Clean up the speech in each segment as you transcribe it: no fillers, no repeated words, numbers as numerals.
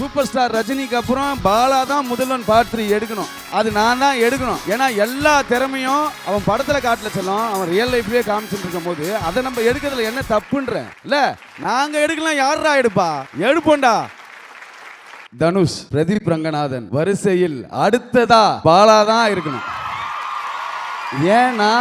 Super star ரஜினிக்கு அப்புறம் பாலா தான் முதல்வன் பார்ட் 3 எடுக்கணும். அது நான் தான் எடுக்கணும். ஏன்னா எல்லா திறமையும் அவன் படத்துல காட்டல செல்லும், அவன் ரியல் லைஃப்லயே காமிச்சுட்டு இருக்கும் போது அதை நம்ம எடுக்கிறதுல என்ன தப்புன்ற இல்ல. நாங்க எடுக்கலாம், யாரா எடுப்பா? எடுப்போண்டா. தனுஷ், பிரதீப் ரங்கநாதன் வரிசையில் அடுத்ததா பாலா தான் இருக்கணும். ஏன்னா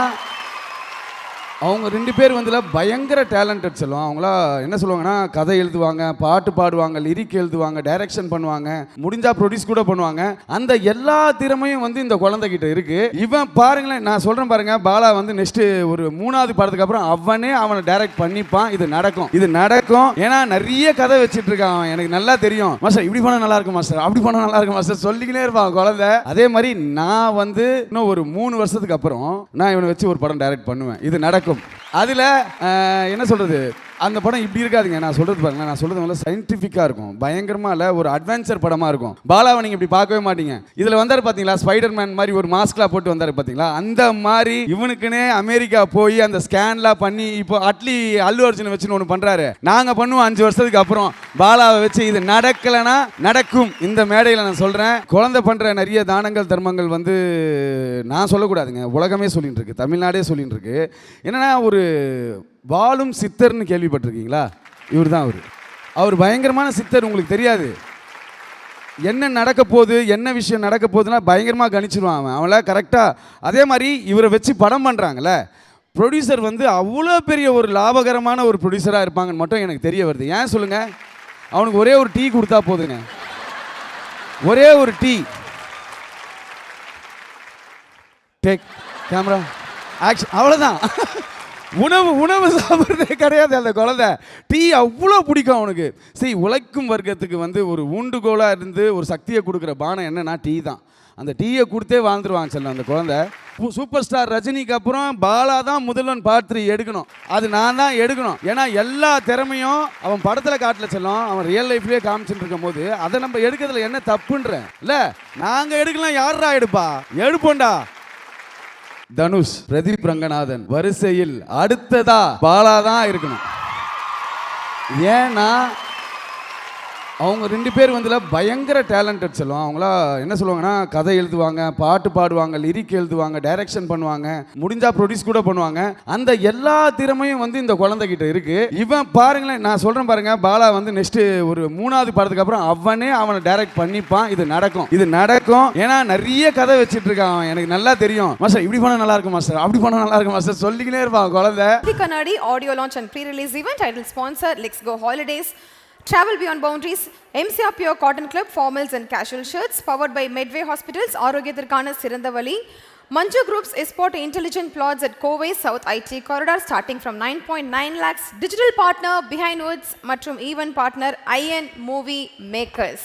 அவங்க 2 பேர் வந்துல பயங்கர டேலண்டட் செல்லும். அவங்களா என்ன சொல்லுவாங்கன்னா, கதை எழுதுவாங்க, பாட்டு பாடுவாங்க, லிரிக் எழுதுவாங்க, டைரக்ஷன் பண்ணுவாங்க, முடிஞ்சா ப்ரொடியூஸ் கூட பண்ணுவாங்க. அந்த எல்லா திறமையும் வந்து இந்த குழந்தைகிட்ட இருக்கு. இவன் பாருங்களேன், நான் சொல்றேன் பாருங்க, பாலா வந்து நெக்ஸ்ட் ஒரு 3வது படத்துக்கு அப்புறம் அவனை டைரக்ட் பண்ணிப்பான். இது நடக்கும். ஏன்னா நிறைய கதை வச்சிட்டு இருக்கான். எனக்கு நல்லா தெரியும். மாஸ்டர் இப்படி பண்ண நல்லா இருக்கும் மாஸ்டர், அப்படி பண்ண நல்லா இருக்கும் மாஸ்டர் சொல்லிக்கினே இருப்பான் குழந்தை. அதே மாதிரி நான் வந்து இன்னும் ஒரு 3 வருஷத்துக்கு அப்புறம் நான் இவனை வச்சு ஒரு படம் டைரக்ட் பண்ணுவேன். இது நடக்கும். அதுல என்ன சொல்றது, அந்த படம் இப்படி இருக்காதுங்க. நான் சொல்றது பாருங்க, நான் சொல்றது நல்லா சயின்டிஃபிக்கா இருக்கும், பயங்கரமா இல்ல, ஒரு அட்வென்ச்சர் படமா இருக்கும். பாலாவை நீங்க இப்படி பார்க்கவே மாட்டீங்க. இதுல வந்தாரு பாத்தீங்களா, ஸ்பைடர் மேன் மாதிரி ஒரு மாஸ்க்லாம் போட்டு வந்தாரு பாத்தீங்களா, அந்த மாதிரி இவனுக்குன்னே அமெரிக்கா போய் அந்த ஸ்கேன்லாம் பண்ணி இப்போ அல்லு அர்ஜுனை வச்சுன்னு ஒன்று பண்றாரு. நாங்க பண்ணுவோம் 5 வருஷத்துக்கு அப்புறம் பாலாவை வச்சு. இது நடக்கலைன்னா நடக்கும். இந்த மேடையில் நான் சொல்றேன், குழந்தை பண்ற நிறைய தானங்கள் தர்மங்கள் வந்து நான் சொல்லக்கூடாதுங்க, உலகமே சொல்லிட்டு இருக்கு, தமிழ்நாடே சொல்லிட்டு இருக்கு. என்னன்னா, ஒரு வாழும் சித்தர்னு கேள்விப்பட்டிருக்கீங்களா? இவர் தான் அவர் பயங்கரமான சித்தர். உங்களுக்கு தெரியாது என்ன நடக்க போகுது, என்ன விஷயம் நடக்க போகுதுன்னா பயங்கரமாக கணிச்சிருவான் அவங்கள கரெக்டாக. அதே மாதிரி இவரை வச்சு படம் பண்ணுறாங்கல்ல, ப்ரொடியூசர் வந்து அவ்வளோ பெரிய ஒரு லாபகரமான ஒரு ப்ரொடியூசராக இருப்பாங்கன்னு மட்டும் எனக்கு தெரிய வருது. ஏன் சொல்லுங்கள்? அவனுக்கு ஒரே ஒரு டீ கொடுத்தா போதுங்க, ஒரே ஒரு டீ. டேக் கேமரா ஆக்ஷன், அவ்வளோதான். உணவு சாப்பிட்றதே கிடையாது அந்த குழந்தை. டீ அவ்வளோ பிடிக்கும் அவனுக்கு. சரி, உழைக்கும் வர்க்கத்துக்கு வந்து ஒரு ஊண்டுகோலாக இருந்து ஒரு சக்தியை கொடுக்குற பானம் என்னன்னா டீ தான். அந்த டீயை கொடுத்தே வாழ்ந்துருவாங்க செல்ல அந்த குழந்தை. சூப்பர் ஸ்டார் ரஜினிக்கு அப்புறம் பாலா தான் முதல்வன் பார்ட் 3 எடுக்கணும். அது நான் தான் எடுக்கணும். ஏன்னா எல்லா திறமையும் அவன் படத்தில் காட்டல செல்லும், அவன் ரியல் லைஃப்லயே காமிச்சுட்டு இருக்கும் போது அதை நம்ம எடுக்கிறதுல என்ன தப்புன்ற இல்ல. நாங்க எடுக்கலாம், யாரா எடுப்பா? எடுப்போண்டா. தனுஷ், பிரதீப் ரங்கநாதன் வரிசையில் அடுத்ததா பாலா தான் இருக்கணும். ஏன்னா அவங்க 2 பேர் வந்துல பயங்கர டேலண்டட் செல்லும். அவங்களா என்ன சொல்லுவாங்கன்னா, கதை எழுதுவாங்க, பாட்டு பாடுவாங்க, லிரிக் எழுதுவாங்க, டைரக்ஷன் பண்ணுவாங்க, முடிஞ்சா ப்ரொடியூஸ் கூட பண்ணுவாங்க. அந்த எல்லா திறமையும் வந்து இந்த குழந்தைகிட்ட இருக்கு. இவன் பாருங்களேன், நான் சொல்றேன் பாருங்க, பாலா வந்து நெக்ஸ்ட் ஒரு 3வது படத்துக்கு அப்புறம் அவனை டைரக்ட் பண்ணிப்பான். இது நடக்கும். ஏன்னா நிறைய கதை வச்சிட்டு இருக்கான். எனக்கு நல்லா தெரியும். மாஸ்டர் இப்படி பண்ண நல்லா இருக்கும் மாஸ்டர், அப்படி பண்ண நல்லா இருக்கும் மாஸ்டர் சொல்லிக்கினே இருப்பான் குழந்தை. கண்ணாடி audio launch and pre-release event title sponsor Let's Go Holidays, Travel Beyond Boundaries, MCR Pure Cotton Club formals and casual shirts, powered by Medway Hospitals, ஆரோக்கியத்திற்கான சிறந்த வழி, Manju Group's Esport Intelligent Plots at Kovai South IT Corridor starting from 9.9 lakhs, digital partner Behind Woods மற்றும் event partner IN Movie Makers.